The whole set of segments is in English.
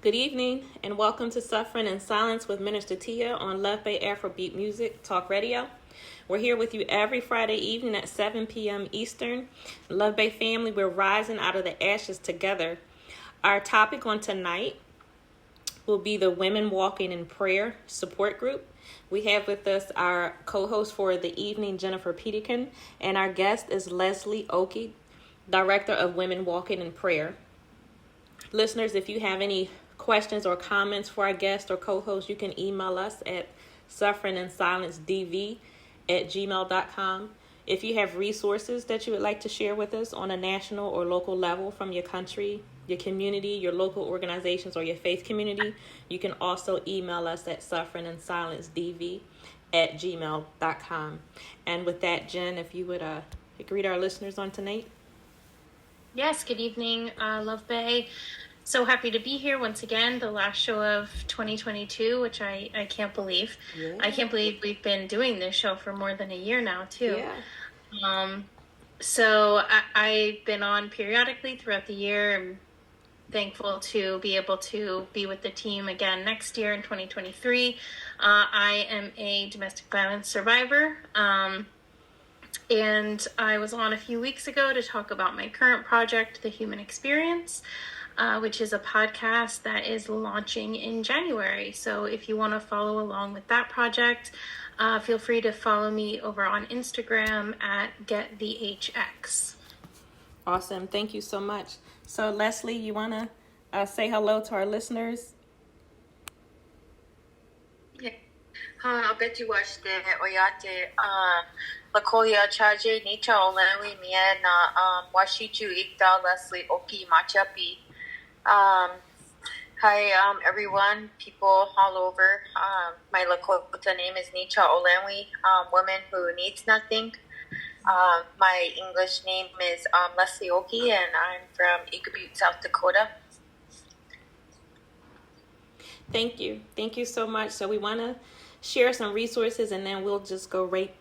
Good evening, and welcome to Suffering in Silence with Minister Tia on Luv Bay Afrobeat Music Talk Radio. We're here with you every Friday evening at 7 p.m. Eastern. Luv Bay family, we're rising out of the ashes together. Our topic on tonight will be the Women Walking in Prayer support group. We have with us our co-host for the evening, Jennifer Peterkin, and our guest is Leslie Oki, Director of Women Walking in Prayer. Listeners, if you have any questions or comments for our guest or co-host, you can email us at sufferinginsilencedv@gmail.com. If you have resources that you would like to share with us on a national or local level from your country, your community, your local organizations, or your faith community, you can also email us at sufferinginsilencedv@gmail.com. And with that, Jen, if you would greet our listeners on tonight. Yes, good evening, Luv Bay. So happy to be here once again, the last show of 2022, which I can't believe. Yeah. I can't believe we've been doing this show for more than a year now, too. Yeah. So I've been on periodically throughout the year. I'm thankful to be able to be with the team again next year in 2023. I am a domestic violence survivor. And I was on a few weeks ago to talk about my current project, The Human Experience, which is a podcast that is launching in January. So if you want to follow along with that project, feel free to follow me over on Instagram at GetTheHX. Awesome. Thank you so much. So Leslie, you want to say hello to our listeners? Yeah. Betty watched the Oyate Lakoya Chaje Nicha Olewi Miena Washichu Ikta Leslie Oki Machapi. Hi everyone, people all over. My Lakota name is Nicha Olewi, woman who needs nothing. My English name is Leslie Oki, and I'm from Eagle Butte, South Dakota. Thank you so much. So we want to share some resources, and then we'll just go right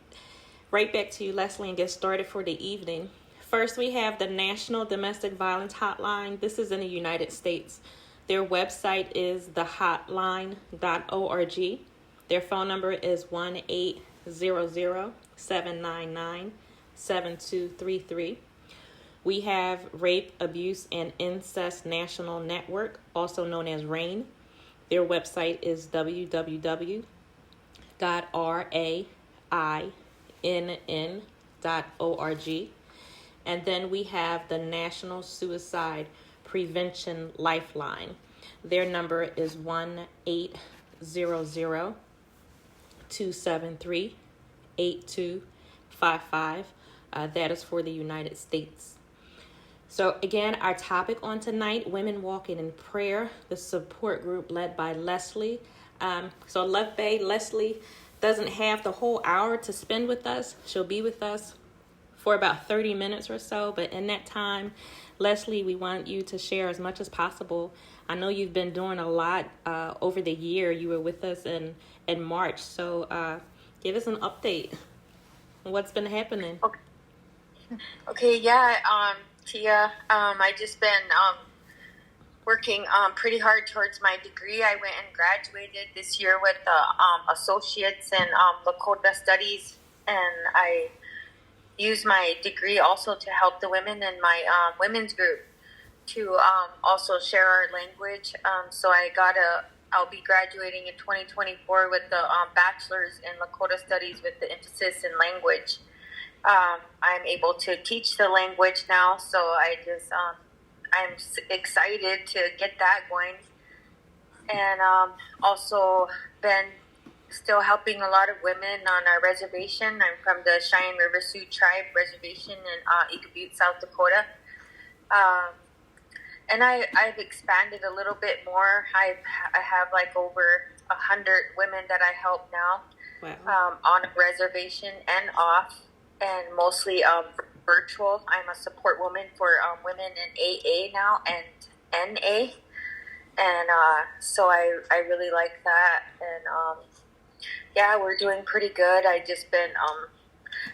back to you, Leslie, and get started for the evening. First, we have the National Domestic Violence Hotline. This is in the United States. Their website is thehotline.org. Their phone number is 1-800-799-7233. We have Rape, Abuse, and Incest National Network, also known as RAIN. Their website is www.rainn.org. And then we have the National Suicide Prevention Lifeline. Their number is 1-800-273-8255. That is for the United States. So again, our topic on tonight, Women Walking in Prayer, the support group led by Leslie. So Luv Bay, Leslie doesn't have the whole hour to spend with us. She'll be with us for about 30 minutes or so. But in that time, Leslie, we want you to share as much as possible. I know you've been doing a lot over the year. You were with us in March. So give us an update on what's been happening. Okay, yeah, Tia, I just been working pretty hard towards my degree. I went and graduated this year with associates in Lakota Studies, and I use my degree also to help the women in my women's group to also share our language. So I'll be graduating in 2024 with the bachelor's in Lakota Studies with the emphasis in language. I'm able to teach the language now, so I'm excited to get that going. And also been still helping a lot of women on our reservation. I'm from the Cheyenne River Sioux Tribe Reservation in Eagle Butte, South Dakota. And I've expanded a little bit more. I have like over 100 women that I help now. Wow. On a reservation and off, and mostly virtual. I'm a support woman for women in AA now and NA. And so I really like that. And yeah, we're doing pretty good. I just been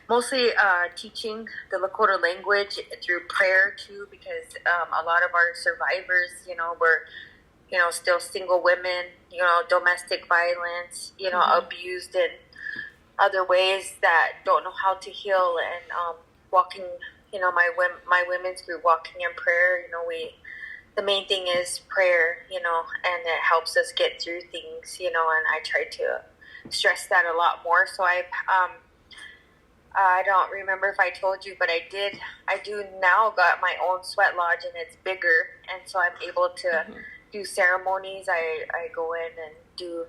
mostly teaching the Lakota language through prayer too, because a lot of our survivors, still single women, domestic violence, abused in other ways that don't know how to heal, and walking, my women's group, walking in prayer. The main thing is prayer, and it helps us get through things, and I try to stress that a lot more. So I don't remember if I told you, but I do now got my own sweat lodge, and it's bigger, and so I'm able to do ceremonies. I go in and do,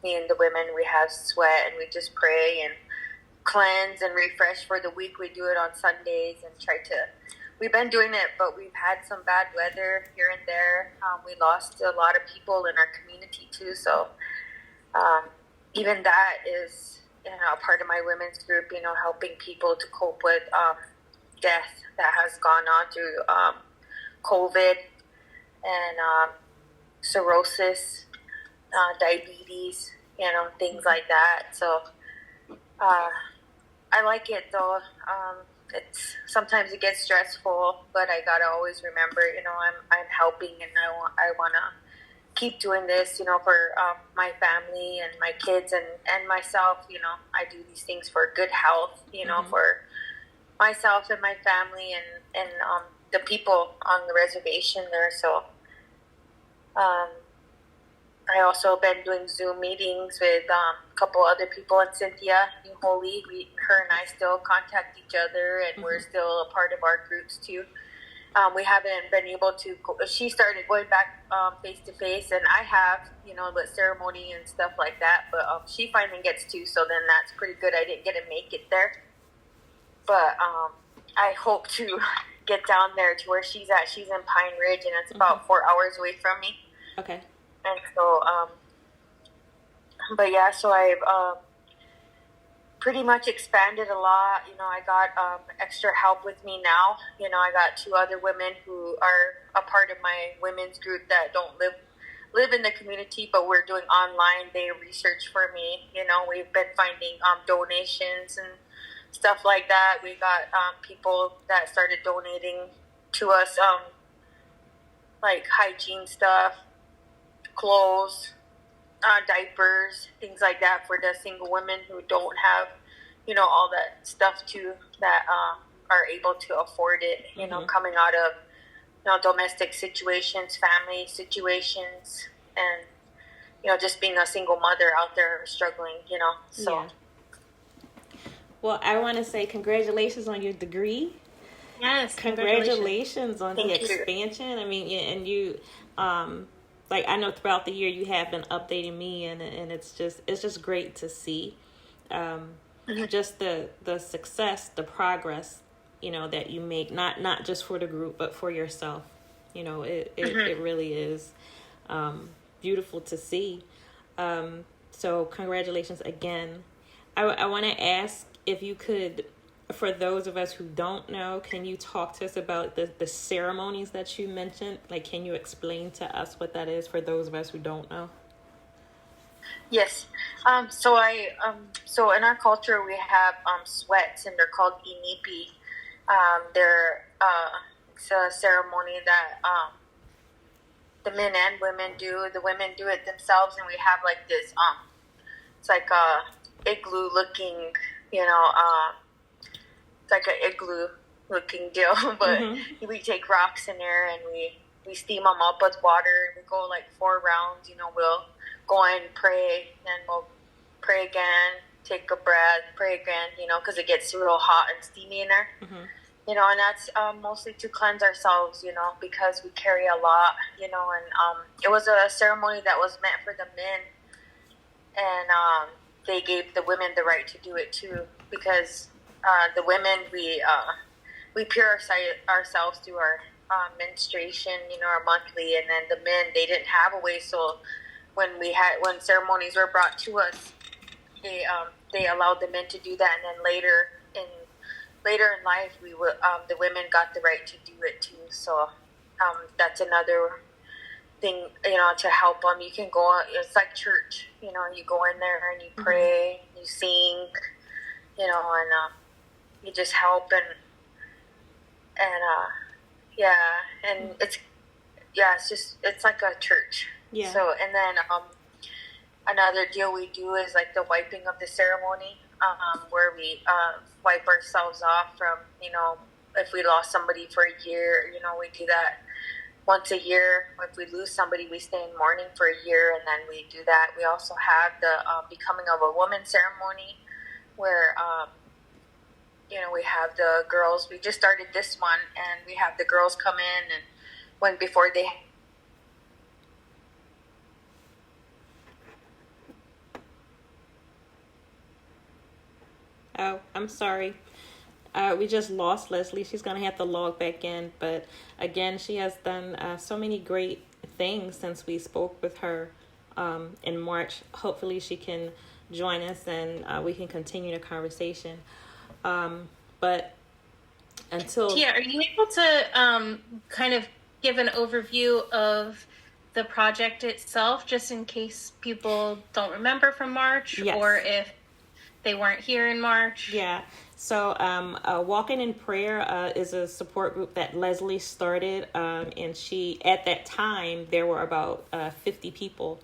me and the women, we have sweat, and we just pray and cleanse and refresh for the week. We do it on Sundays and we've been doing it, but we've had some bad weather here and there. We lost a lot of people in our community too, so even that is, a part of my women's group, helping people to cope with death that has gone on through COVID and cirrhosis, diabetes, things like that. So I like it though. Sometimes it gets stressful, but I gotta always remember, I'm helping, and I wanna keep doing this, for my family and my kids and myself. I do these things for good health, for myself and my family and the people on the reservation there. So I also been doing Zoom meetings with a couple other people, and Cynthia New Holy. Her and I still contact each other, and we're still a part of our groups too. We haven't been able to she started going back face to face, and I have, with ceremony and stuff like that, but she finally gets to, so then that's pretty good. I didn't get to make it there, but I hope to get down there to where she's at. She's in Pine Ridge, and it's about 4 hours away from me. Okay. And so, but yeah, so I've pretty much expanded a lot. I got extra help with me now. I got 2 other women who are a part of my women's group that don't live in the community, but we're doing online. They research for me. We've been finding donations and stuff like that. We got people that started donating to us, like hygiene stuff, clothes, diapers, things like that for the single women who don't have, all that stuff too, that are able to afford it, coming out of, domestic situations, family situations, and, just being a single mother out there struggling, so. Yeah. Well, I want to say congratulations on your degree. Yes, Congratulations on Thank the you. expansion. I mean, and you, like, I know throughout the year you have been updating me, and it's just great to see, just the success, the progress, that you make, not just for the group, but for yourself. It really is, beautiful to see. So congratulations again. I want to ask if you could, for those of us who don't know, can you talk to us about the ceremonies that you mentioned? Like, can you explain to us what that is for those of us who don't know? Yes. So in our culture, we have sweats, and they're called inipi. It's a ceremony that the men and women do. The women do it themselves, and we have like this. It's like a igloo looking, it's like an igloo looking deal, but we take rocks in there and we steam them up with water, and we go like 4 rounds. We'll go and pray, and we'll pray again, take a breath, pray again, because it gets real hot and steamy in there. And that's mostly to cleanse ourselves, because we carry a lot, and it was a ceremony that was meant for the men, and they gave the women the right to do it too, because the women, we pure ourselves through our menstruation, our monthly, and then the men, they didn't have a way, so when ceremonies were brought to us, they allowed the men to do that, and then later in life, the women got the right to do it too. So that's another thing, to help them. You can go, it's like church, you go in there and you pray, you sing, and you just help, and it's like a church. Yeah. So, and then another deal we do is like the wiping of the ceremony, where we wipe ourselves off from, if we lost somebody for a year, we do that once a year. If we lose somebody, we stay in mourning for a year, and then we do that. We also have the becoming of a woman ceremony, where we have the girls. We just started this one, and we have the girls come in, and before they. Oh, I'm sorry. We just lost Leslie. She's going to have to log back in. But again, she has done so many great things since we spoke with her in March. Hopefully she can join us and we can continue the conversation. But until... Tia, are you able to kind of give an overview of the project itself, just in case people don't remember from March? Yes. Or if they weren't here in March? Yeah. So Walking in Prayer is a support group that Leslie started. And she, at that time, there were about 50 people,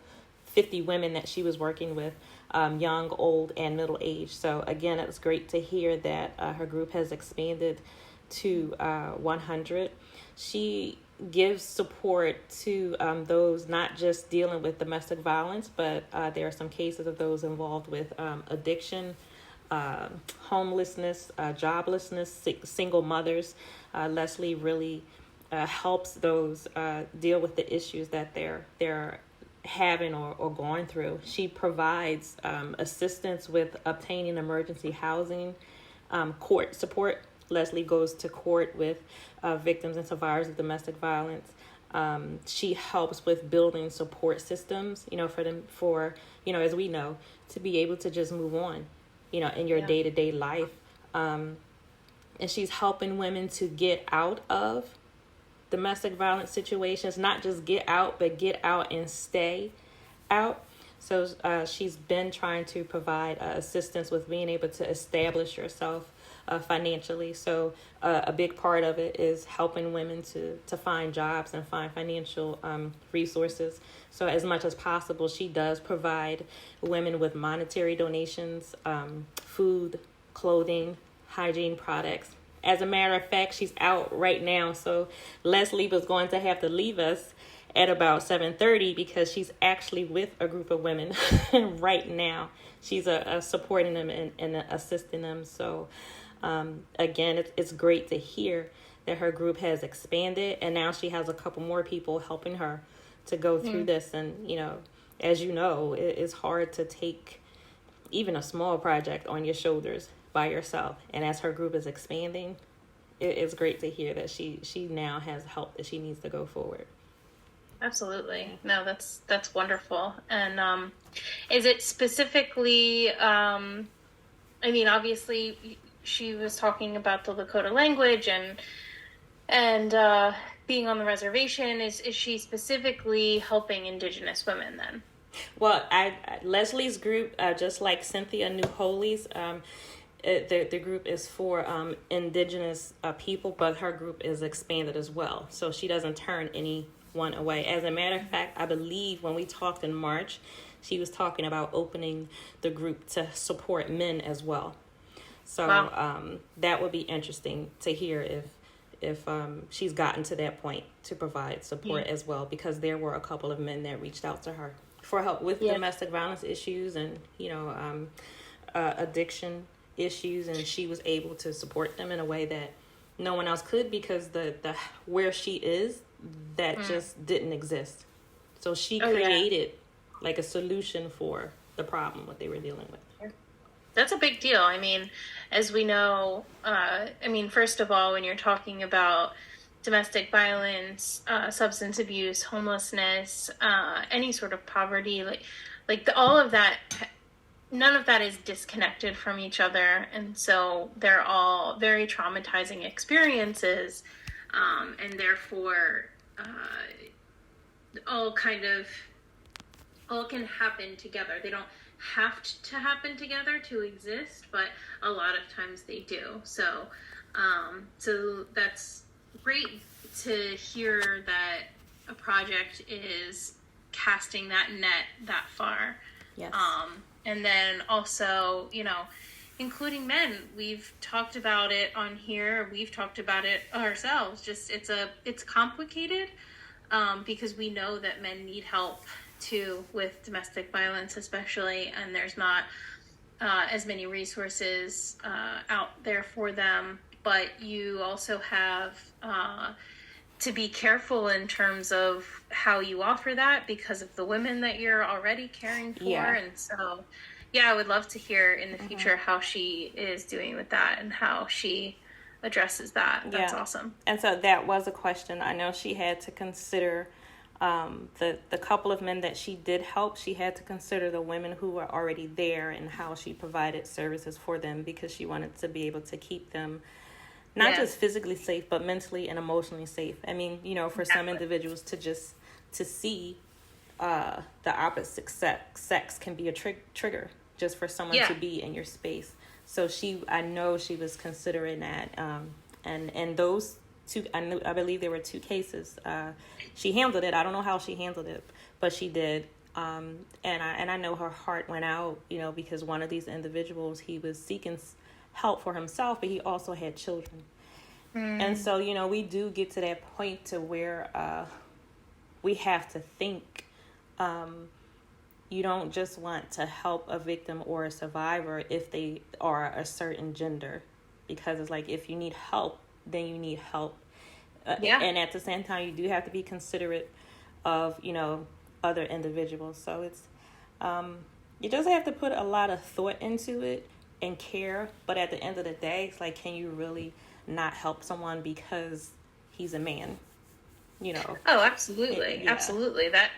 50 women that she was working with, young, old, and middle age. So again, it's great to hear that her group has expanded to 100. She gives support to those not just dealing with domestic violence, but there are some cases of those involved with addiction, homelessness, joblessness, single mothers. Leslie really helps those deal with the issues that they're having or going through. She provides assistance with obtaining emergency housing, court support. Leslie goes to court with victims and survivors of domestic violence. She helps with building support systems, for them, as we know, to be able to just move on, in your day-to-day life. And she's helping women to get out of domestic violence situations, not just get out, but get out and stay out. So she's been trying to provide assistance with being able to establish yourself financially. So a big part of it is helping women to find jobs and find financial resources. So as much as possible, she does provide women with monetary donations, food, clothing, hygiene products. As a matter of fact, she's out right now. So Leslie was going to have to leave us at about 7:30 because she's actually with a group of women right now. She's supporting them and assisting them. So again, it's great to hear that her group has expanded, and now she has a couple more people helping her to go through this. And, as you know, it's hard to take even a small project on your shoulders by yourself. And as her group is expanding, it's great to hear that she now has help that she needs to go forward. Absolutely. No, that's wonderful. And is it specifically, obviously she was talking about the Lakota language and being on the reservation. Is she specifically helping Indigenous women then? Well, Leslie's group, just like Cynthia New Holies, the group is for Indigenous people, but her group is expanded as well. So she doesn't turn anyone away. As a matter of fact, I believe when we talked in March, she was talking about opening the group to support men as well. So wow. That would be interesting to hear if she's gotten to that point to provide support as well, because there were a couple of men that reached out to her for help with domestic violence issues and addiction issues, and she was able to support them in a way that no one else could, because the where she is, that just didn't exist. So she created like a solution for the problem, what they were dealing with. That's a big deal. I mean, as we know, first of all, when you're talking about domestic violence, substance abuse, homelessness, any sort of poverty, all of that, none of that is disconnected from each other. And so they're all very traumatizing experiences. And therefore, all can happen together. They don't have to happen together to exist, but a lot of times they do. So that's great to hear that a project is casting that net that far. Yes. And then also, including men, we've talked about it on here. We've talked about it ourselves. Just it's complicated because we know that men need help too with domestic violence, especially, and there's not as many resources out there for them. But you also have to be careful in terms of how you offer that because of the women that you're already caring for. Yeah. And so, I would love to hear in the future how she is doing with that and how she addresses that. That's awesome. And so that was a question. I know she had to consider the couple of men that she did help. She had to consider the women who were already there and how she provided services for them because she wanted to be able to keep them not just physically safe, but mentally and emotionally safe. I mean, for some individuals to see the opposite sex can be a trigger just for someone to be in your space. So I know she was considering that. And those two, I believe there were 2 cases. She handled it. I don't know how she handled it, but she did. And I know her heart went out, because one of these individuals, he was seeking help for himself, but he also had children. And so, we do get to that point to where we have to think. You don't just want to help a victim or a survivor if they are a certain gender, because it's like, if you need help, then you need help. And at the same time, you do have to be considerate of, other individuals. So it's, you just have to put a lot of thought into it and care. But at the end of the day, it's like, can you really not help someone because he's a man? Oh, absolutely. Absolutely. That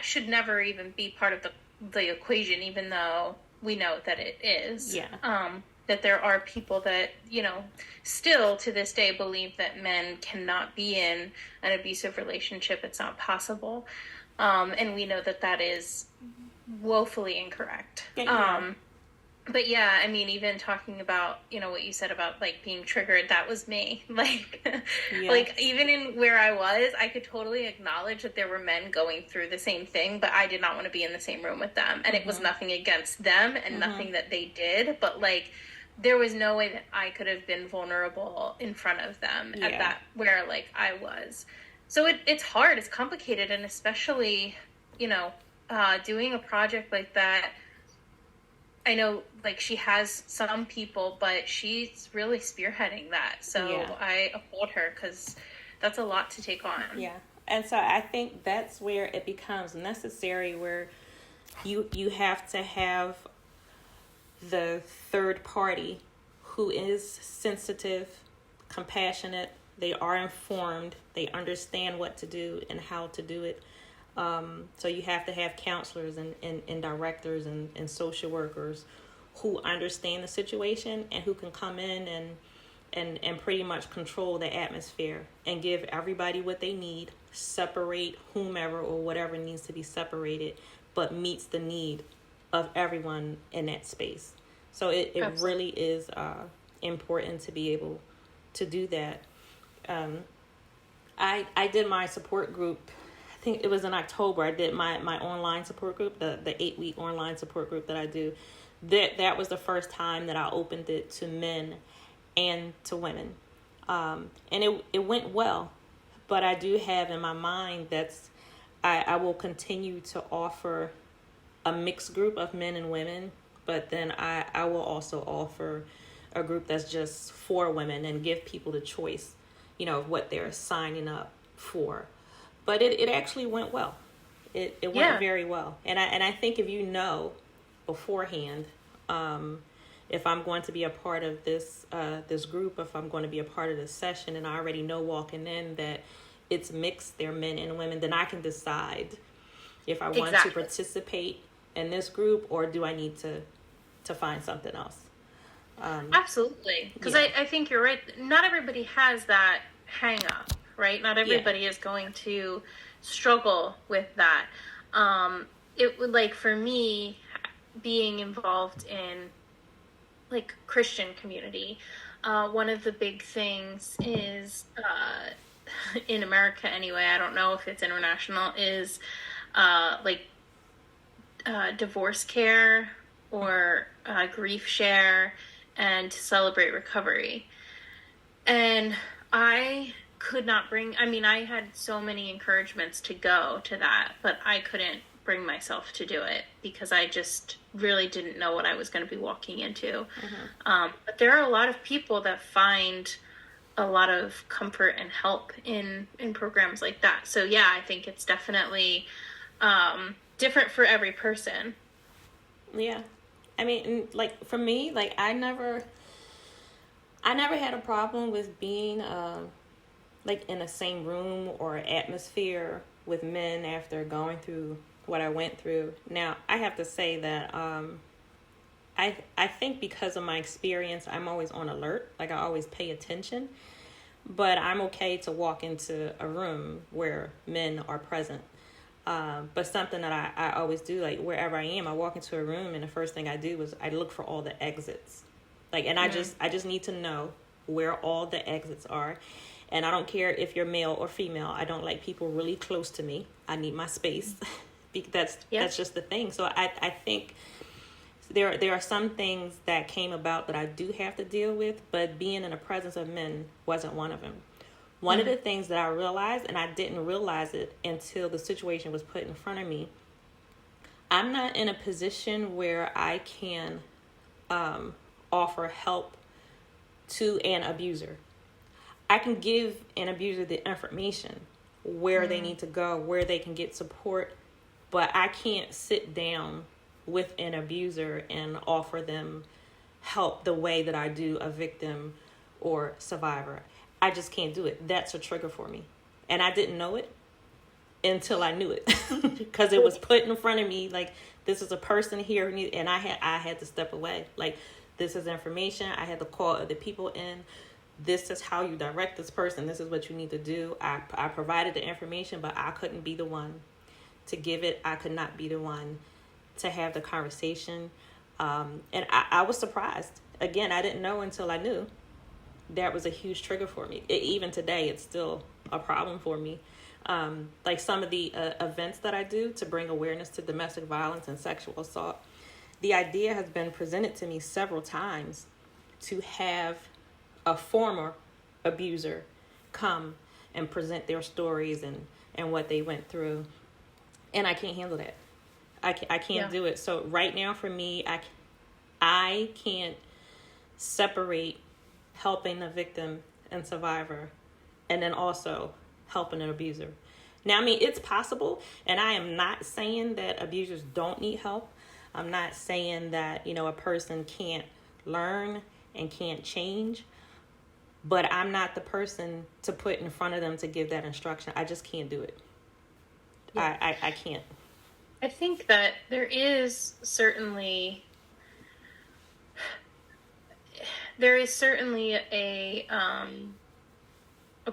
should never even be part of the equation, even though we know that it is. That there are people that, still to this day believe that men cannot be in an abusive relationship. It's not possible. And we know that is woefully incorrect. But I mean, even talking about, what you said about like being triggered, that was me. Like, like even in where I was, I could totally acknowledge that there were men going through the same thing, but I did not want to be in the same room with them. And it was nothing against them and nothing that they did, but like, there was no way that I could have been vulnerable in front of them at that, where like I was. So it's hard, it's complicated. And especially, doing a project like that, I know, like, she has some people, but she's really spearheading that. So I applaud her because that's a lot to take on. Yeah. And so I think that's where it becomes necessary, where you have to have the third party who is sensitive, compassionate, they are informed, they understand what to do and how to do it. So you have to have counselors and directors and social workers who understand the situation and who can come in and pretty much control the atmosphere and give everybody what they need, separate whomever or whatever needs to be separated, but meets the need of everyone in that space. So it really is important to be able to do that. I did my support group, I think it was in October. I did my online support group, the 8-week online support group that I do. That was the first time that I opened it to men and to women. And it went well. But I do have in my mind I will continue to offer a mixed group of men and women, but then I will also offer a group that's just for women and give people the choice, of what they're signing up for. But it actually went well. It went very well. And I think if you know beforehand, if I'm going to be a part of this group, if I'm going to be a part of this session, and I already know walking in that it's mixed, they're men and women, then I can decide if I want to participate in this group or do I need to find something else. Absolutely. Because I think you're right. Not everybody has that hang up, right? Not everybody is going to struggle with that. It would, like, for me, being involved in like Christian community, one of the big things is in America anyway, I don't know if it's international, is like divorce care or grief share and to celebrate recovery. And I could not I had so many encouragements to go to that, but I couldn't bring myself to do it because I just really didn't know what I was going to be walking into. But there are a lot of people that find a lot of comfort and help in programs like that. So yeah, I think it's definitely different for every person. Yeah. I mean, like, for me, like, I never had a problem with being, like, in the same room or atmosphere with men after going through what I went through. Now, I have to say that I think because of my experience, I'm always on alert. Like, I always pay attention. But I'm okay to walk into a room where men are present. But something that I always do, like, wherever I am, I walk into a room and the first thing I do is I look for all the exits. Like, and I just need to know where all the exits are. And I don't care if you're male or female. I don't like people really close to me. I need my space. That's just the thing. So I think there are some things that came about that I do have to deal with, but being in the presence of men wasn't one of them. One of the things that I realized, and I didn't realize it until the situation was put in front of me, I'm not in a position where I can offer help to an abuser. I can give an abuser the information, where they need to go, where they can get support, but I can't sit down with an abuser and offer them help the way that I do a victim or survivor. I just can't do it. That's a trigger for me. And I didn't know it until I knew it because it was put in front of me. Like, this is a person here, and I had to step away. Like, this is information. I had to call other people in. This is how you direct this person. This is what you need to do. I provided the information, but I couldn't be the one to give it. I could not be the one to have the conversation. And I was surprised. Again, I didn't know until I knew. That was a huge trigger for me. Even today, it's still a problem for me. Like some of the events that I do to bring awareness to domestic violence and sexual assault, the idea has been presented to me several times to have a former abuser come and present their stories and what they went through. And I can't handle that. I can't do it. So right now for me, I can't separate helping a victim and survivor and then also helping an abuser. Now, I mean, it's possible, and I am not saying that abusers don't need help. I'm not saying that, a person can't learn and can't change, but I'm not the person to put in front of them to give that instruction. I just can't do it. Yeah. I can't. I think that there is certainly a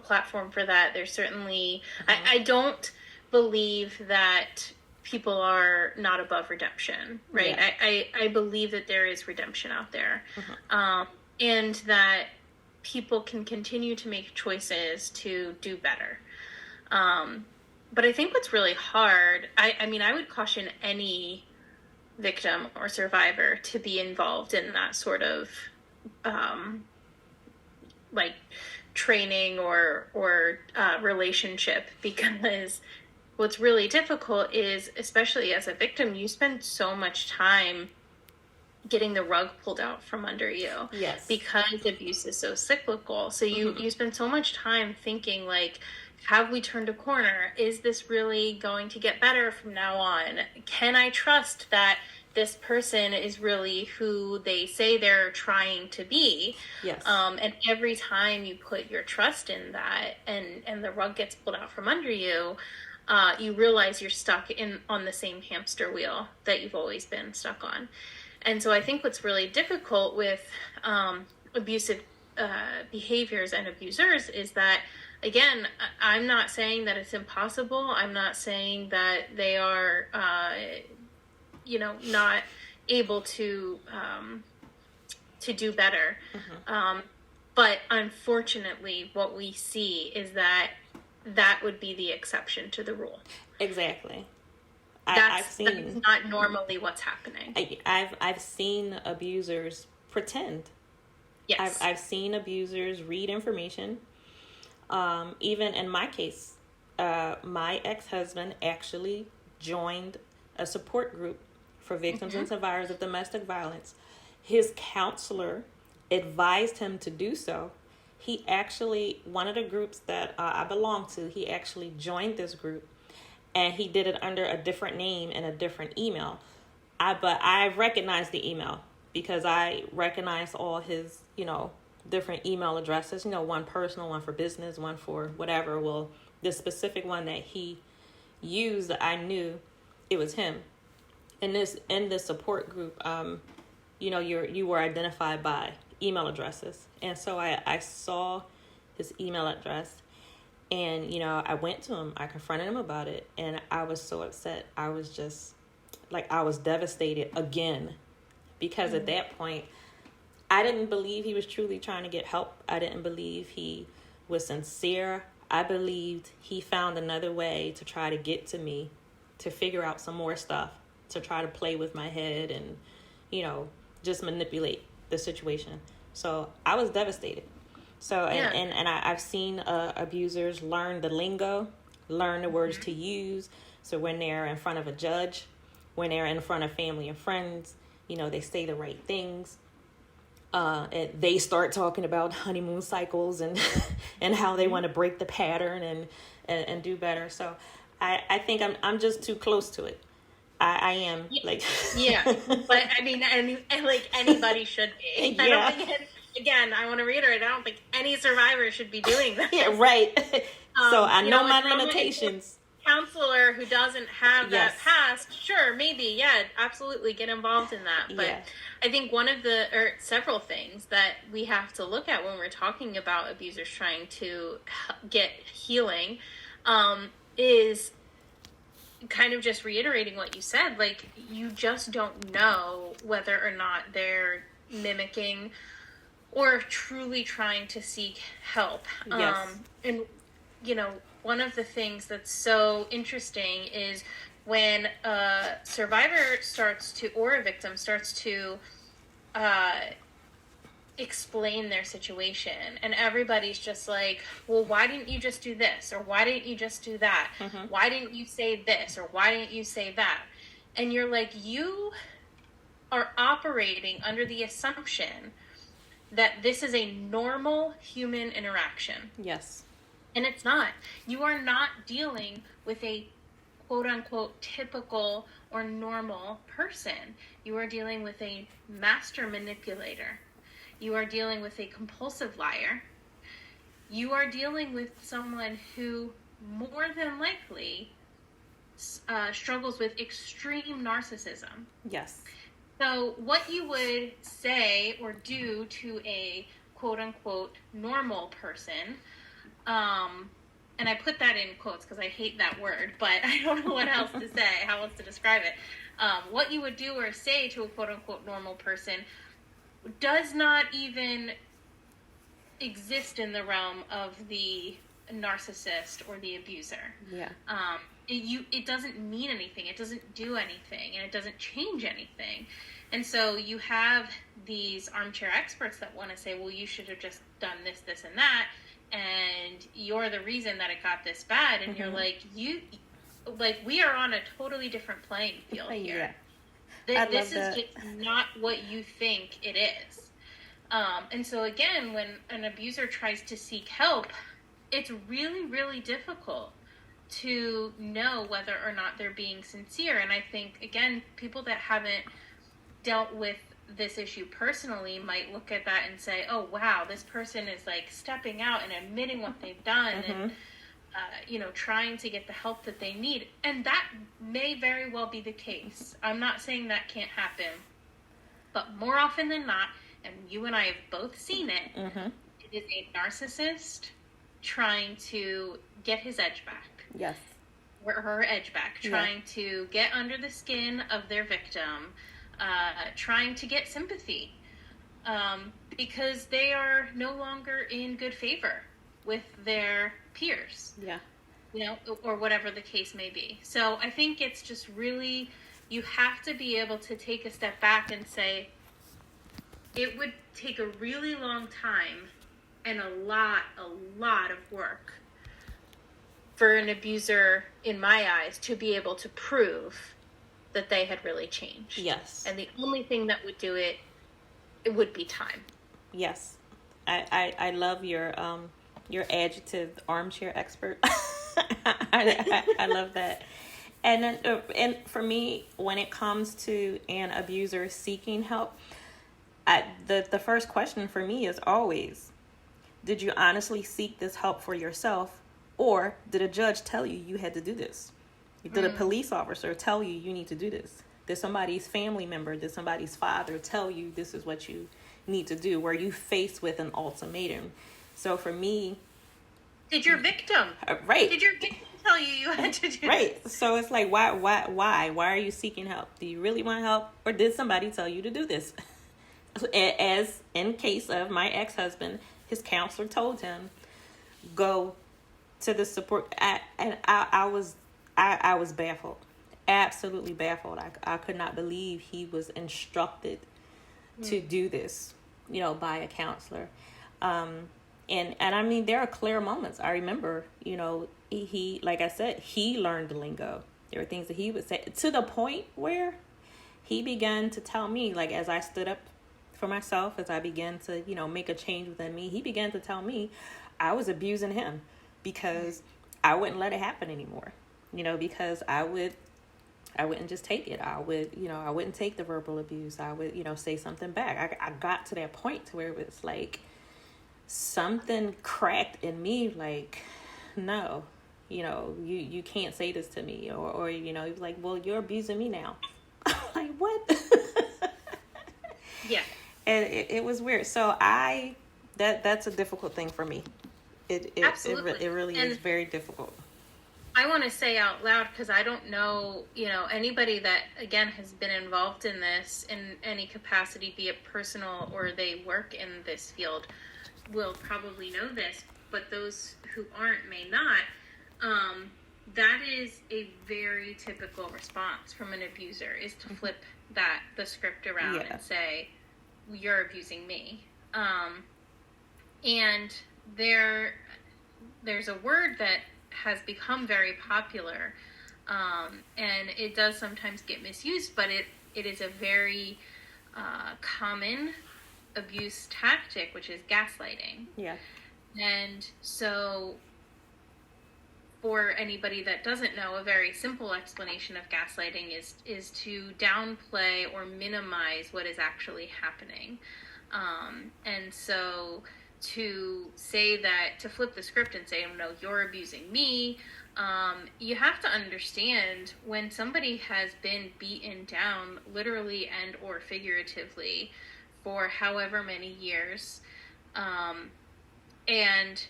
platform for that. There's certainly, I don't believe that people are not above redemption, right? Yeah. I believe that there is redemption out there, and that people can continue to make choices to do better. But I think what's really hard, I would caution any victim or survivor to be involved in that sort of like training or relationship, because what's really difficult is, especially as a victim, you spend so much time getting the rug pulled out from under you. Yes. Because abuse is so cyclical. So you spend so much time thinking, like, have we turned a corner? Is this really going to get better from now on? Can I trust that this person is really who they say they're trying to be? Yes. And every time you put your trust in that and the rug gets pulled out from under you, you realize you're stuck on the same hamster wheel that you've always been stuck on. And so I think what's really difficult with abusive behaviors and abusers is that, again, I'm not saying that it's impossible. I'm not saying that they are, not able to do better. But unfortunately, what we see is that that would be the exception to the rule. Exactly. That's not normally what's happening. I've seen abusers pretend. Yes. I've seen abusers read information. Even in my case, my ex-husband actually joined a support group for victims and survivors of domestic violence. His counselor advised him to do so. He actually, one of the groups that I belong to, he actually joined this group, and he did it under a different name and a different email. But I recognized the email because I recognized all his, different email addresses, one personal, one for business, one for whatever. Well, the specific one that he used, I knew it was him. In this support group, you were identified by email addresses. And so I saw his email address, and, I went to him, I confronted him about it, and I was so upset. I was just, I was devastated again, because at that point, I didn't believe he was truly trying to get help. I didn't believe he was sincere. I believed he found another way to try to get to me, to figure out some more stuff, to try to play with my head and, just manipulate the situation. So I was devastated. So, and I've seen abusers learn the lingo, learn the words to use. So when they're in front of a judge, when they're in front of family and friends, they say the right things. And they start talking about honeymoon cycles and and how they want to break the pattern and do better. So I think I'm just too close to it. I am but I mean, and anybody should be. I don't think, again, I want to reiterate, I don't think any survivor should be doing that. Yeah, right. So I know my limitations. Counselor who doesn't have that past, sure, maybe, absolutely get involved in that. But I think one of several things that we have to look at when we're talking about abusers trying to get healing is kind of just reiterating what you said. You just don't know whether or not they're mimicking or truly trying to seek help. And one of the things that's so interesting is when a survivor or a victim starts to explain their situation, and everybody's just like, well, why didn't you just do this, or why didn't you just do that, why didn't you say this, or why didn't you say that? And you're like, you are operating under the assumption that this is a normal human interaction. Yes. And it's not. You are not dealing with a quote-unquote typical or normal person. You are dealing with a master manipulator. You are dealing with a compulsive liar. You are dealing with someone who more than likely struggles with extreme narcissism. Yes. So what you would say or do to a quote-unquote normal person, and I put that in quotes because I hate that word, but I don't know what else to say, how else to describe it. What you would do or say to a quote-unquote normal person does not even exist in the realm of the narcissist or the abuser. Yeah. It doesn't mean anything. It doesn't do anything, and it doesn't change anything. And so you have these armchair experts that want to say, well, you should have just done this, this, and that, and you're the reason that it got this bad. And you're like, we are on a totally different playing field here. This is just not what you think it is. And so again, when an abuser tries to seek help, it's really, really difficult to know whether or not they're being sincere. And I think, again, people that haven't dealt with this issue personally might look at that and say, oh, wow, this person is stepping out and admitting what they've done and, trying to get the help that they need. And that may very well be the case. I'm not saying that can't happen, but more often than not, and you and I have both seen it, it is a narcissist trying to get his edge back. Yes. Or her edge back, trying to get under the skin of their victim, trying to get sympathy, because they are no longer in good favor with their peers. Yeah. you know, or whatever the case may be. So I think it's just really, you have to be able to take a step back and say, it would take a really long time and a lot of work for an abuser, in my eyes, to be able to prove that they had really changed. Yes. And the only thing that would do it, it would be time. Yes. I love your adjective, armchair expert. I love that. And then, and for me, when it comes to an abuser seeking help, the first question for me is always, did you honestly seek this help for yourself, or did a judge tell you you had to do this? Did a police officer tell you you need to do this? Did somebody's family member, did somebody's father tell you this is what you need to do? Were you faced with an ultimatum? So for me... Did your victim? Right. Did your victim tell you had to do right. this? So it's like, why are you seeking help? Do you really want help? Or did somebody tell you to do this? As in case of my ex-husband, his counselor told him, go to the support. I was baffled, absolutely baffled. I could not believe he was instructed to do this, you know, by a counselor. And I mean, there are clear moments. I remember, you know, he, like I said, he learned the lingo. There were things that he would say, to the point where he began to tell me, like, as I stood up for myself, as I began to, you know, make a change within me, he began to tell me I was abusing him because I wouldn't let it happen anymore. You know, because I wouldn't just take it. I wouldn't take the verbal abuse. I would, you know, say something back. I got to that point to where it was like something cracked in me, like, no, you know, you can't say this to me, or you know, he was like, well, you're abusing me now. Like, what? Yeah. And it was weird. So that's a difficult thing for me. It really is very difficult. I want to say out loud, because I don't know, you know, anybody that, again, has been involved in this in any capacity, be it personal or they work in this field, will probably know this, but those who aren't may not. That is a very typical response from an abuser, is to flip the script around and say, you're abusing me. And there's a word that has become very popular, and it does sometimes get misused, but it is a very common abuse tactic, which is gaslighting. Yeah. And so for anybody that doesn't know, a very simple explanation of gaslighting is to downplay or minimize what is actually happening. And so to say that, to flip the script and say, no, you're abusing me, you have to understand when somebody has been beaten down, literally and or figuratively, for however many years, and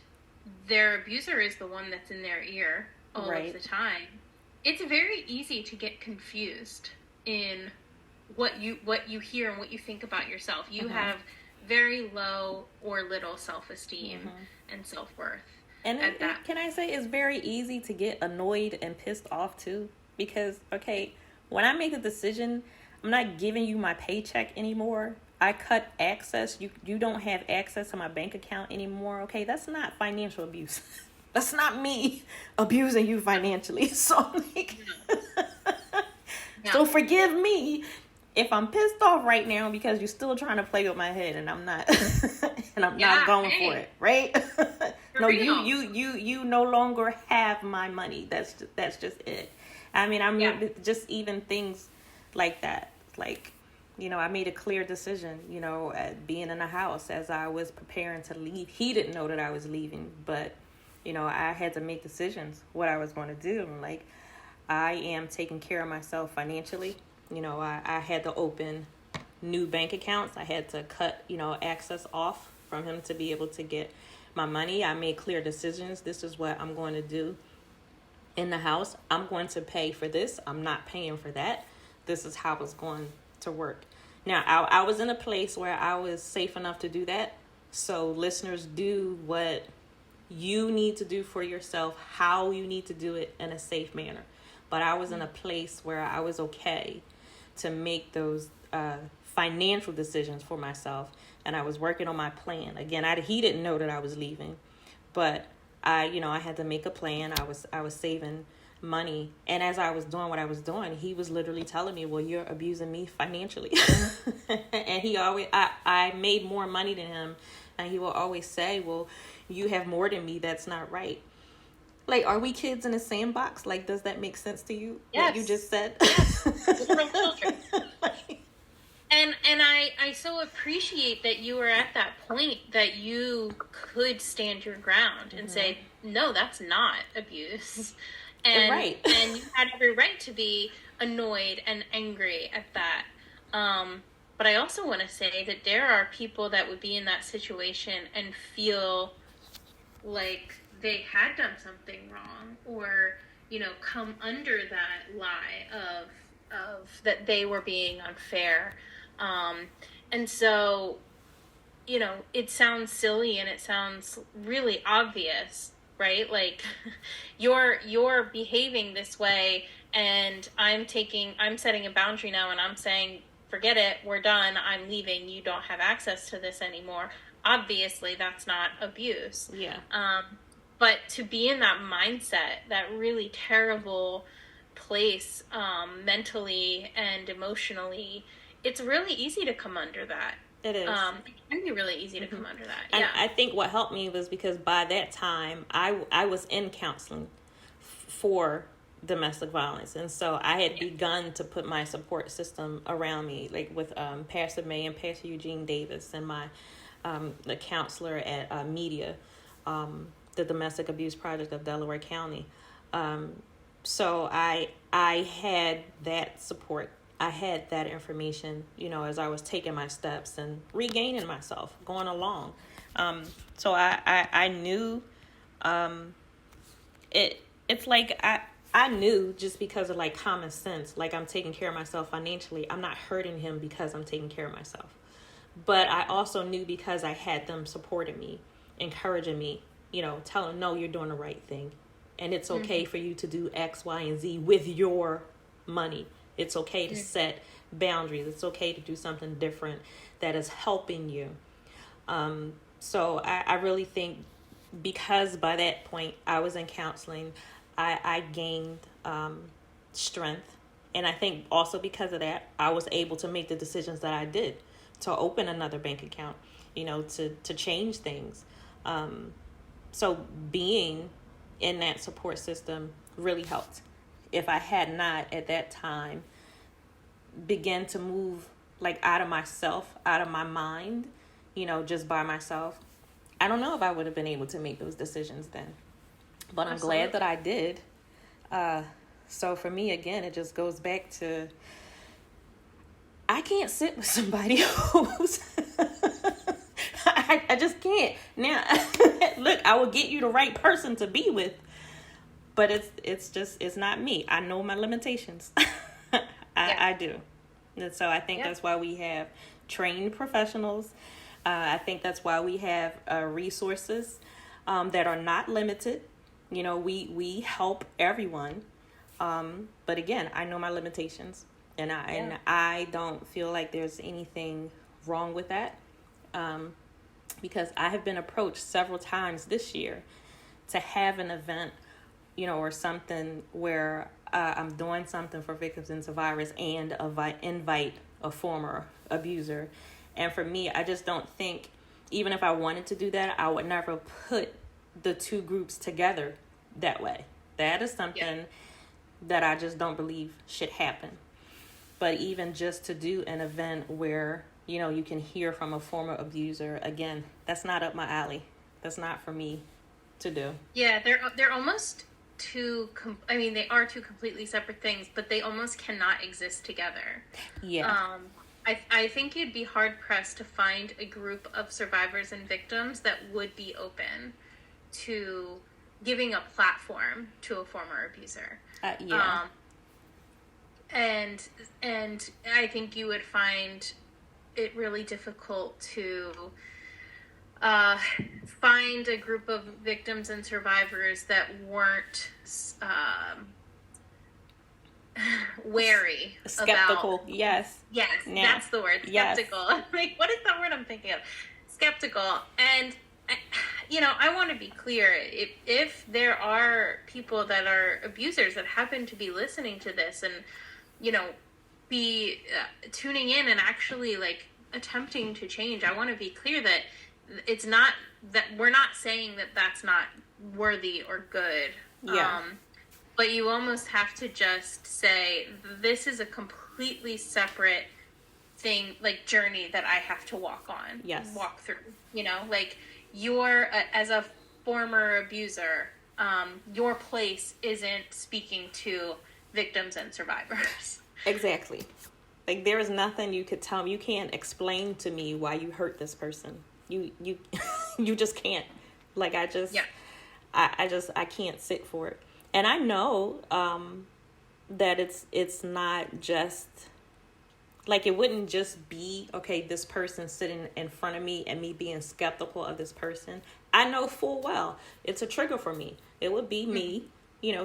their abuser is the one that's in their ear all of the time, it's very easy to get confused in what you hear and what you think about yourself. You have very low or little self-esteem and self-worth. And can I say, it's very easy to get annoyed and pissed off too, because, okay, when I make a decision, I'm not giving you my paycheck anymore. I cut access. You don't have access to my bank account anymore. Okay, that's not financial abuse. That's not me abusing you financially. So, like, so forgive me if I'm pissed off right now because you're still trying to play with my head and I'm not, and I'm not going for it, right? No, you no longer have my money. That's just it. I mean, just even things like that, like, you know, I made a clear decision, you know, at being in the house as I was preparing to leave. He didn't know that I was leaving, but, you know, I had to make decisions what I was going to do. Like, I am taking care of myself financially. You know, I had to open new bank accounts. I had to cut, you know, access off from him to be able to get my money. I made clear decisions. This is what I'm going to do in the house. I'm going to pay for this. I'm not paying for that. This is how it's going to work. Now, I was in a place where I was safe enough to do that. So listeners, do what you need to do for yourself, how you need to do it in a safe manner. But I was in a place where I was okay to make those financial decisions for myself, and I was working on my plan. Again, he didn't know that I was leaving, but I had to make a plan. I was saving money, and as I was doing what I was doing, he was literally telling me, well, you're abusing me financially. And he always, I made more money than him, and he will always say, well, you have more than me, that's not right. Like, are we kids in a sandbox? Like, does that make sense to you? Yes. What you just said? Yes. Little children. And I so appreciate that you were at that point that you could stand your ground and say, no, that's not abuse. And, right. And you had every right to be annoyed and angry at that. But I also want to say that there are people that would be in that situation and feel like they had done something wrong, or, come under that lie of that they were being unfair. And so, it sounds silly and it sounds really obvious, right? Like, you're behaving this way, and I'm setting a boundary now, and I'm saying, forget it, we're done, I'm leaving, you don't have access to this anymore. Obviously, that's not abuse. Yeah. But to be in that mindset, that really terrible place, mentally and emotionally, it's really easy to come under that. It is. It can be really easy to come under that. And yeah. I think what helped me was because by that time, I was in counseling for domestic violence. And so I had begun to put my support system around me, like with Pastor May and Pastor Eugene Davis and my the counselor at Media, the Domestic Abuse Project of Delaware County. So I had that support. I had that information, as I was taking my steps and regaining myself, going along. So I knew it's like I knew, just because of like common sense, like I'm taking care of myself financially. I'm not hurting him because I'm taking care of myself. But I also knew, because I had them supporting me, encouraging me, telling them, no, you're doing the right thing. And it's okay for you to do X, Y, and Z with your money. It's okay to set boundaries. It's okay to do something different that is helping you. So I really think, because by that point I was in counseling, I gained strength. And I think also because of that, I was able to make the decisions that I did, to open another bank account, to change things. So being in that support system really helped. If I had not at that time began to move like out of myself, out of my mind, just by myself, I don't know if I would have been able to make those decisions then. But I'm glad that I did. So for me, again, it just goes back to, I can't sit with somebody who's I just can't. Now, look, I will get you the right person to be with, but it's not me. I know my limitations. I do. And so I think that's why we have trained professionals. I think that's why we have resources that are not limited. We help everyone. But again, I know my limitations, and I don't feel like there's anything wrong with that. Because I have been approached several times this year to have an event, or something where I'm doing something for victims and survivors and invite a former abuser. And for me, I just don't think, even if I wanted to do that, I would never put the two groups together that way. That is something that I just don't believe should happen. But even just to do an event where, you can hear from a former abuser, again, that's not up my alley. That's not for me to do. Yeah, they're almost they are two completely separate things, but they almost cannot exist together. Yeah. I think you'd be hard pressed to find a group of survivors and victims that would be open to giving a platform to a former abuser. And I think you would find it really difficult to find a group of victims and survivors that weren't wary, skeptical about, yes that's the word, skeptical. Yes. Like, what is that word I'm thinking of? Skeptical. And I want to be clear, if there are people that are abusers that happen to be listening to this and be tuning in and actually like attempting to change, I want to be clear that it's not that we're not saying that that's not worthy or good. But you almost have to just say, this is a completely separate thing, like journey that I have to walk through, like as a former abuser, your place isn't speaking to victims and survivors. Exactly. Like, there is nothing you could tell me. You can't explain to me why you hurt this person. You you just can't. Like, I can't sit for it. And I know that it's not just, like, it wouldn't just be, okay, this person sitting in front of me and me being skeptical of this person. I know full well it's a trigger for me. It would be me,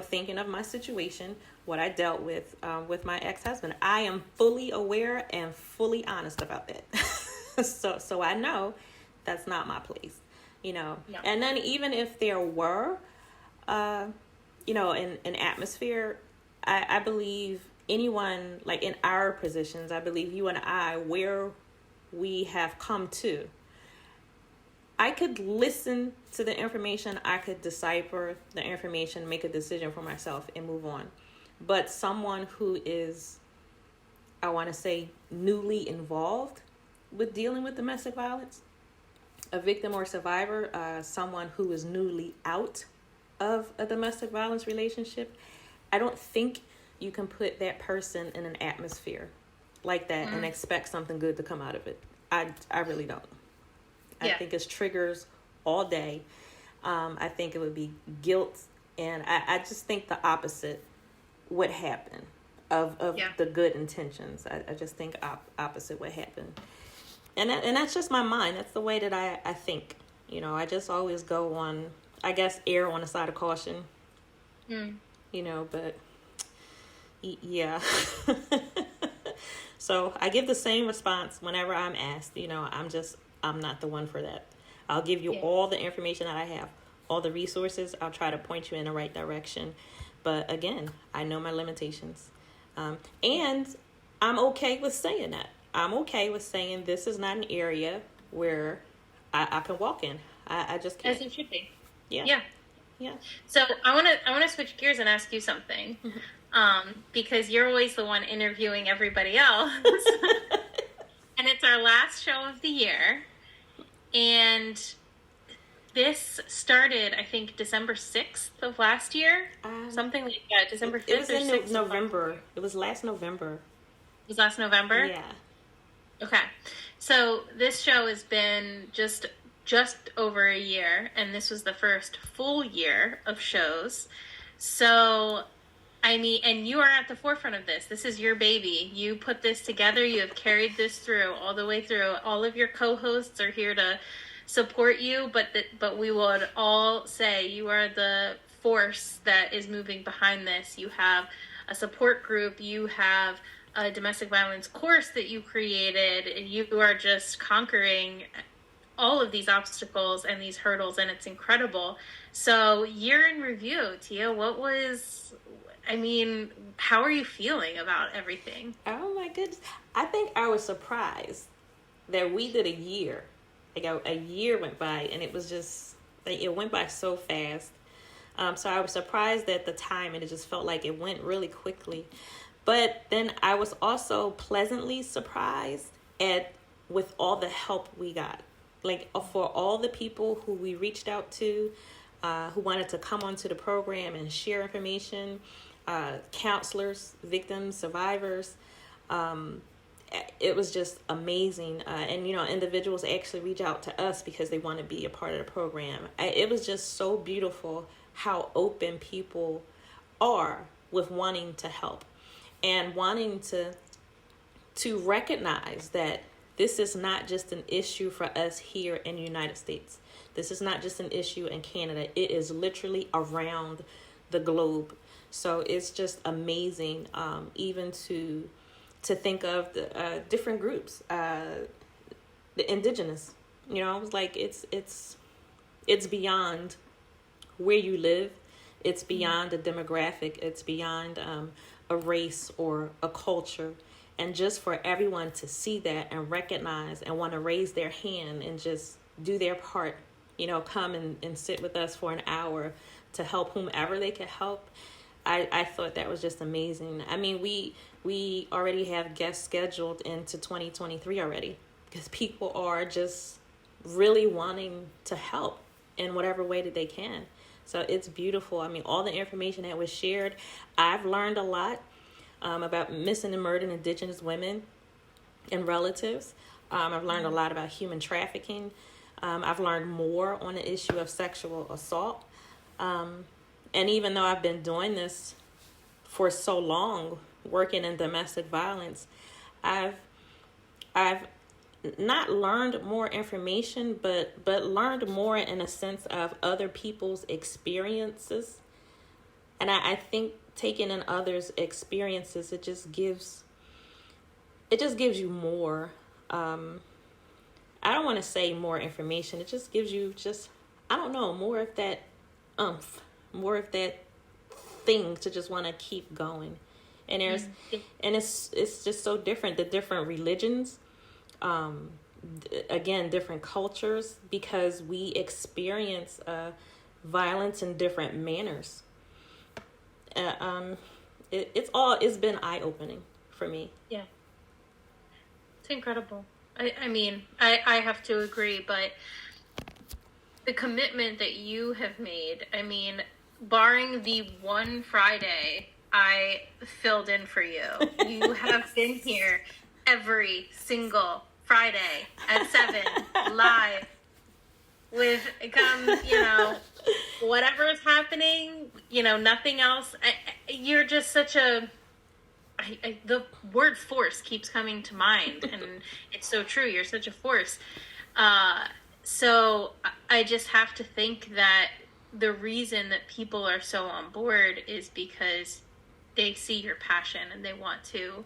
thinking of my situation, what I dealt with my ex-husband. I am fully aware and fully honest about that. So I know that's not my place, No. And then even if there were, an atmosphere, I believe anyone, like in our positions, I believe you and I, where we have come to, I could listen to the information, I could decipher the information, make a decision for myself and move on. But someone who is, I want to say, newly involved with dealing with domestic violence, a victim or survivor, someone who is newly out of a domestic violence relationship, I don't think you can put that person in an atmosphere like that and expect something good to come out of it. I really don't. I think it's triggers all day. I think it would be guilt, and I just think the opposite would happen of the good intentions. I just think opposite would happen. And that's just my mind. That's the way that I think. I just always go on, I guess, err on the side of caution. But yeah. So I give the same response whenever I'm asked. I'm not the one for that. I'll give you all the information that I have, all the resources. I'll try to point you in the right direction. But again, I know my limitations. And I'm okay with saying that. I'm okay with saying this is not an area where I can walk in. I just can't. As it should be. Yeah. So I want to switch gears and ask you something, because you're always the one interviewing everybody else, and it's our last show of the year, and this started, I think, December 6th of last year, something like that. December 5th. It was in November. It was last November. It was last November? Yeah. Okay. So this show has been just over a year, and this was the first full year of shows. So, I mean, and you are at the forefront of this. This is your baby. You put this together. You have carried this through all the way through. All of your co-hosts are here to support you, but we would all say you are the force that is moving behind this. You have a support group. You have a domestic violence course that you created, and you are just conquering all of these obstacles and these hurdles, and it's incredible. So, year in review, Tia, how are you feeling about everything? Oh my goodness. I think I was surprised that we did a year. Like a year went by, and it was just, it went by so fast. So I was surprised at the time, and it just felt like it went really quickly. But then I was also pleasantly surprised with all the help we got. Like, for all the people who we reached out to, who wanted to come onto the program and share information, counselors, victims, survivors. It was just amazing. And, individuals actually reach out to us because they want to be a part of the program. It was just so beautiful how open people are with wanting to help and wanting to recognize that this is not just an issue for us here in the United States. This is not just an issue in Canada. It is literally around the globe. So it's just amazing, even to think of the different groups, the indigenous. I was like, it's beyond where you live. It's beyond a demographic. It's beyond a race or a culture. And just for everyone to see that and recognize and want to raise their hand and just do their part, come and sit with us for an hour to help whomever they could help. I thought that was just amazing. I mean, we already have guests scheduled into 2023 already, because people are just really wanting to help in whatever way that they can. So it's beautiful. I mean, all the information that was shared, I've learned a lot about missing and murdered Indigenous women and relatives. I've learned a lot about human trafficking. I've learned more on the issue of sexual assault. And even though I've been doing this for so long, working in domestic violence, I've not learned more information, but learned more in a sense of other people's experiences. And I think taking in others' experiences, it just gives you more. I don't want to say more information. It just gives you more of that oomph, more of that thing to just want to keep going. And it's just so different. The different religions, again, different cultures, because we experience violence in different manners. It's been eye-opening for me. Yeah, it's incredible. I mean, I have to agree, but the commitment that you have made, I mean, barring the one Friday I filled in for you, you have been here every single Friday at 7 live with whatever is happening, nothing else. You're just such a, the word force keeps coming to mind, and it's so true. You're such a force. So I just have to think that the reason that people are so on board is because they see your passion and they want to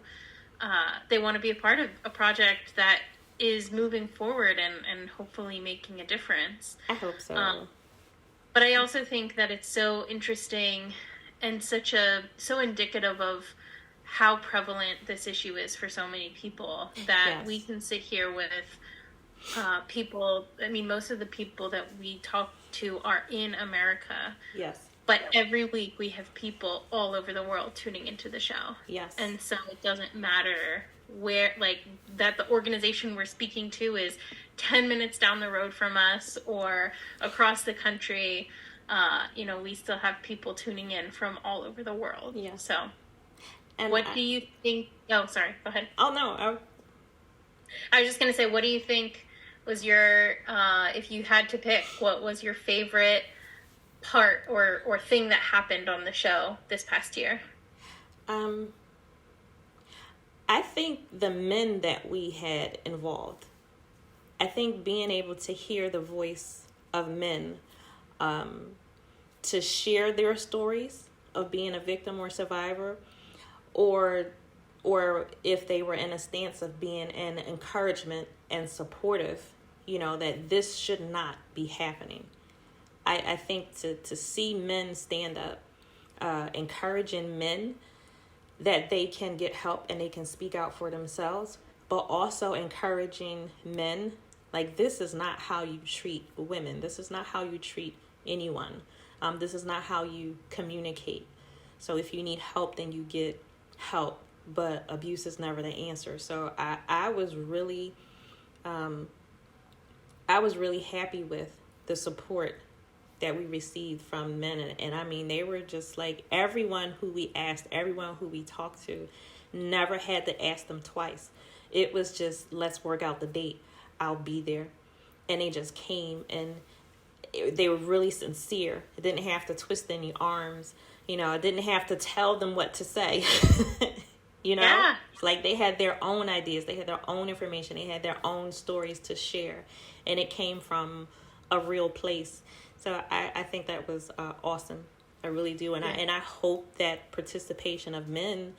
be a part of a project that is moving forward and hopefully making a difference. I hope so. But I also think that it's so interesting and so indicative of how prevalent this issue is for so many people that Yes. we can sit here with people. I mean, most of the people that we talk to are in America. Yes. But every week we have people all over the world tuning into the show. Yes. And so it doesn't matter where, that the organization we're speaking to is 10 minutes down the road from us or across the country. We still have people tuning in from all over the world. Yeah. So and what do you think? Oh, sorry. Go ahead. Oh, no. I was just going to say, what do you think was your, if you had to pick, what was your favorite part or thing that happened on the show this past year? I think the men that we had involved, I think being able to hear the voice of men, to share their stories of being a victim or survivor, or if they were in a stance of being an encouragement and supportive, that this should not be happening. I think to see men stand up, encouraging men that they can get help and they can speak out for themselves, but also encouraging men, like, this is not how you treat women. This is not how you treat anyone. This is not how you communicate. So if you need help, then you get help, but abuse is never the answer. So I was really happy with the support that we received from men. And I mean, they were just like, everyone who we asked, everyone who we talked to, never had to ask them twice. It was just, let's work out the date. I'll be there. And they just came, and they were really sincere. It didn't have to twist any arms. I didn't have to tell them what to say. Yeah. Like they had their own ideas, they had their own information, they had their own stories to share, and it came from a real place. So I think that was awesome. I really do, and I hope that participation of men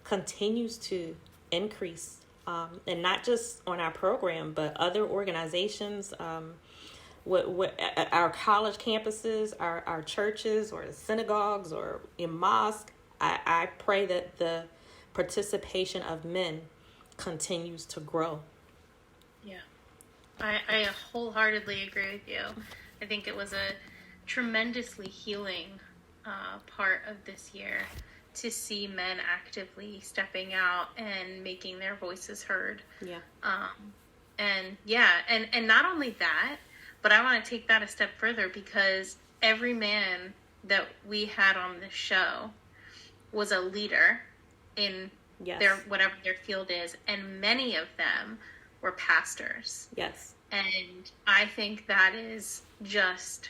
continues to increase, and not just on our program, but other organizations. What our college campuses, our churches, or synagogues, or in mosque. I pray that the participation of men continues to grow. Yeah, I wholeheartedly agree with you. I think it was a tremendously healing part of this year to see men actively stepping out and making their voices heard. Yeah. And not only that, but I want to take that a step further, because every man that we had on this show was a leader in their whatever their field is, and many of them were pastors. Yes. And I think that is just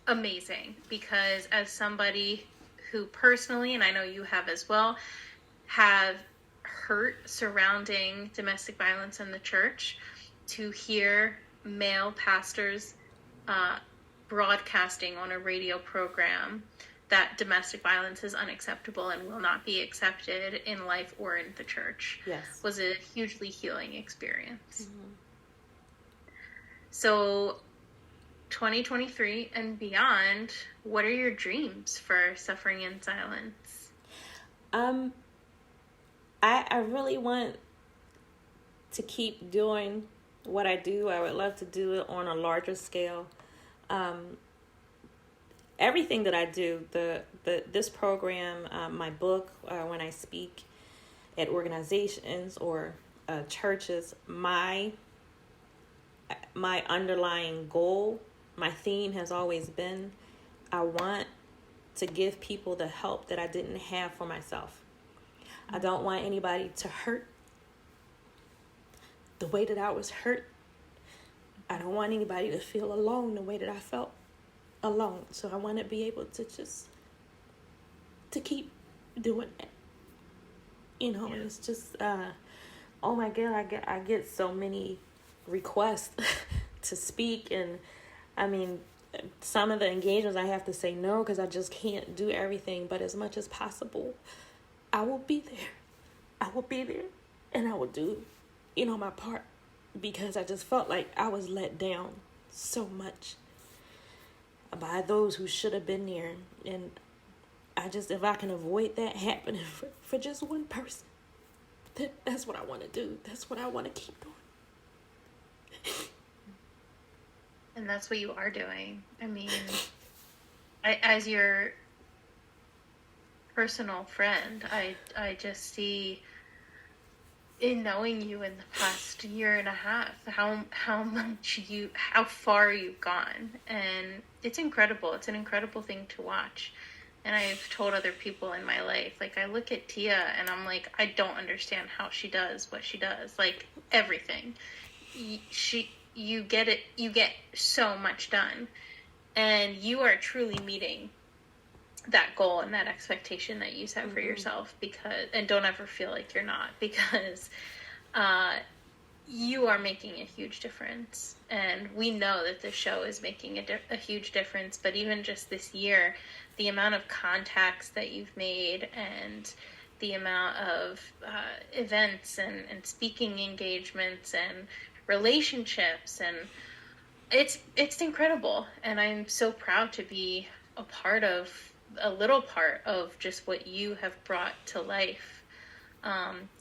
amazing, because as somebody who personally, and I know you have as well, have hurt surrounding domestic violence in the church, to hear male pastors broadcasting on a radio program that domestic violence is unacceptable and will not be accepted in life or in the church, was a hugely healing experience. Mm-hmm. So 2023 and beyond, what are your dreams for Suffering in Silence? I really want to keep doing what I do. I would love to do it on a larger scale. Everything that I do, this program, my book, when I speak at organizations or churches, my underlying goal, my theme has always been, I want to give people the help that I didn't have for myself. I don't want anybody to hurt the way that I was hurt. I don't want anybody to feel alone the way that I felt alone. So I want to be able to to keep doing it. And it's just, oh my God, I get so many requests to speak, and I mean, some of the engagements I have to say no, because I just can't do everything, but as much as possible, I will be there, and I will do, my part, because I just felt like I was let down so much by those who should have been there. And if I can avoid that happening for just one person, that's what I want to do. That's what I want to keep doing. And that's what you are doing. I mean, as your personal friend, I just see, in knowing you in the past year and a half, how far you've gone, and it's incredible. It's an incredible thing to watch. And I've told other people in my life, like, I look at Tia and I'm like, I don't understand how she does what she does, like everything. You get it. You get so much done, and you are truly meeting that goal and that expectation that you set for yourself, and don't ever feel like you're not, because you are making a huge difference. And we know that this show is making a huge difference, but even just this year, the amount of contacts that you've made, and the amount of events and speaking engagements and relationships, and it's incredible. And I'm so proud to be a little part of just what you have brought to life,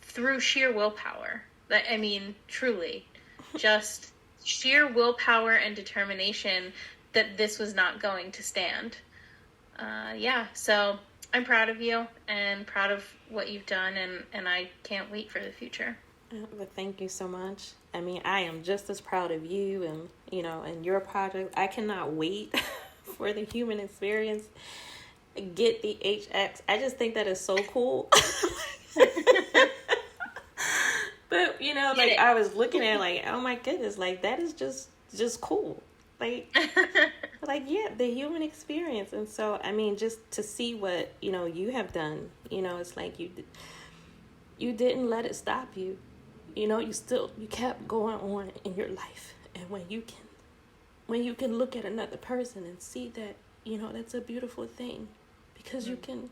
through sheer willpower. I mean, truly, just sheer willpower and determination that this was not going to stand. So I'm proud of you and proud of what you've done, and I can't wait for the future. Well, thank you so much. I mean, I am just as proud of you and, and your project. I cannot wait for the human experience. Get the HX. I just think that is so cool. But, I was looking at it like, oh my goodness, like, that is just cool. Like, the human experience. And so, I mean, just to see what, you have done, it's like you didn't let it stop you. You know, you kept going on in your life. And when you can look at another person and see that, you know, that's a beautiful thing, because you can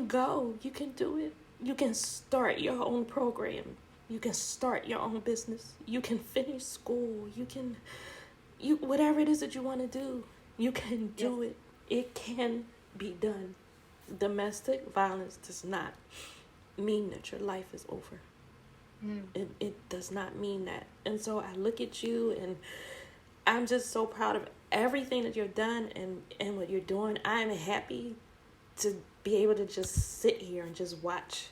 go, you can do it. You can start your own program. You can start your own business. You can finish school. You whatever it is that you want to do, you can do it. It can be done. Domestic violence does not mean that your life is over. It does not mean that. And so I look at you, and I'm just so proud of everything that you've done and what you're doing. I'm happy to be able to just sit here and just watch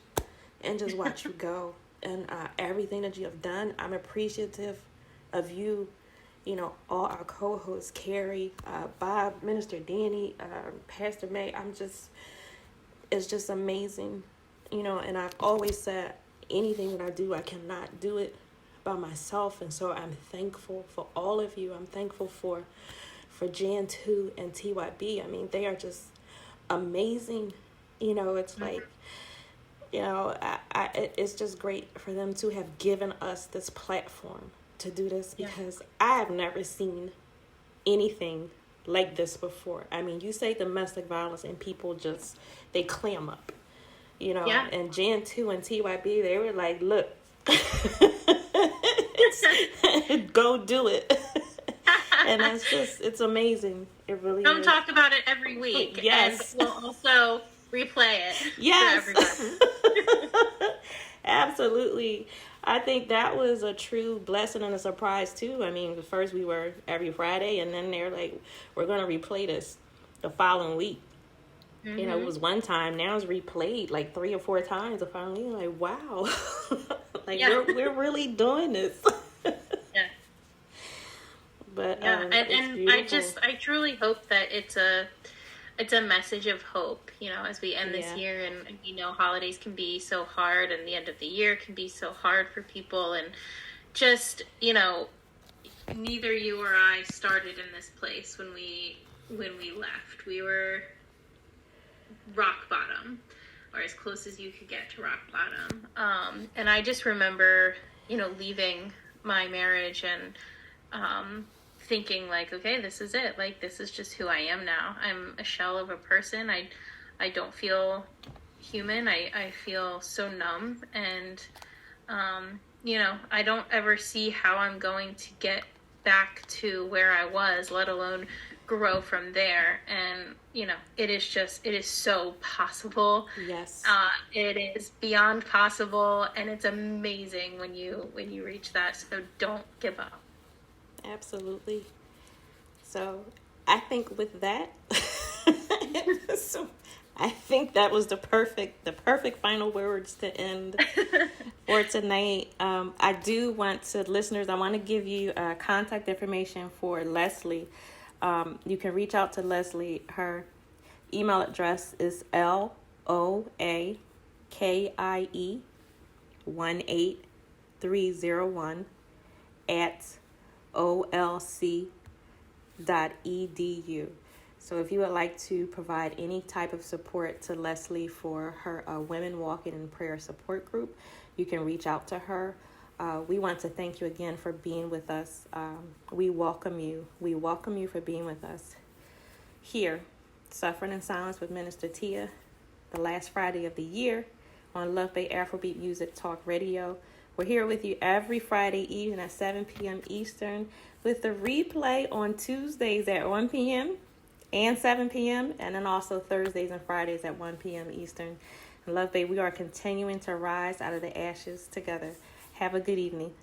you go. And everything that you have done, I'm appreciative of you. You know, all our co-hosts, Carrie, Bob, Minister Danny, Pastor May. It's just amazing. You know, and I've always said, anything that I do, I cannot do it by myself. And so I'm thankful for all of you. I'm thankful for Jan 2 and TYB. I mean, they are just amazing. You know, it's like, you know, it's just great for them to have given us this platform to do this, because I have never seen anything like this before. I mean, you say domestic violence and people just, they clam up, you know, and Jan 2 and TYB, they were like, look, go do it. And that's just, it's amazing. It really Don't is. talk about it every week. Yes. And we'll also replay it for everybody. Absolutely. I think that was a true blessing and a surprise too. I mean, first we were every Friday, and then they're like, we're going to replay this the following week. Mm-hmm. You know, it was one time. Now it's replayed like 3 or 4 times the following week. Like, wow. Like, we're really doing this. But and I truly hope that it's a message of hope, you know, as we end this year, and you know, holidays can be so hard, and the end of the year can be so hard for people, and just, you know, neither you or I started in this place when we left. We were rock bottom, or as close as you could get to rock bottom. And I just remember, you know, leaving my marriage and thinking like, okay, this is it. Like, this is just who I am now. I'm a shell of a person. I don't feel human. I feel so numb. And, you know, I don't ever see how I'm going to get back to where I was, let alone grow from there. And, you know, it is so possible. Yes. It is beyond possible. And it's amazing when you reach that. So don't give up. Absolutely. So I think with that, I think that was the perfect final words to end for tonight. I do want to, listeners, I want to give you contact information for Leslie. You can reach out to Leslie. Her email address is LOAKIE18301 @olc.edu. So if you would like to provide any type of support to Leslie for her Women Walking in Prayer support group, you can reach out to her. We want to thank you again for being with us. We welcome you. We welcome you for being with us here, Suffering in Silence with Minister Tia, the last Friday of the year on Luv Bay Afrobeat Music Talk Radio. We're here with you every Friday evening at 7 p.m. Eastern, with the replay on Tuesdays at 1 p.m. and 7 p.m. and then also Thursdays and Fridays at 1 p.m. Eastern. And Luv Bay, we are continuing to rise out of the ashes together. Have a good evening.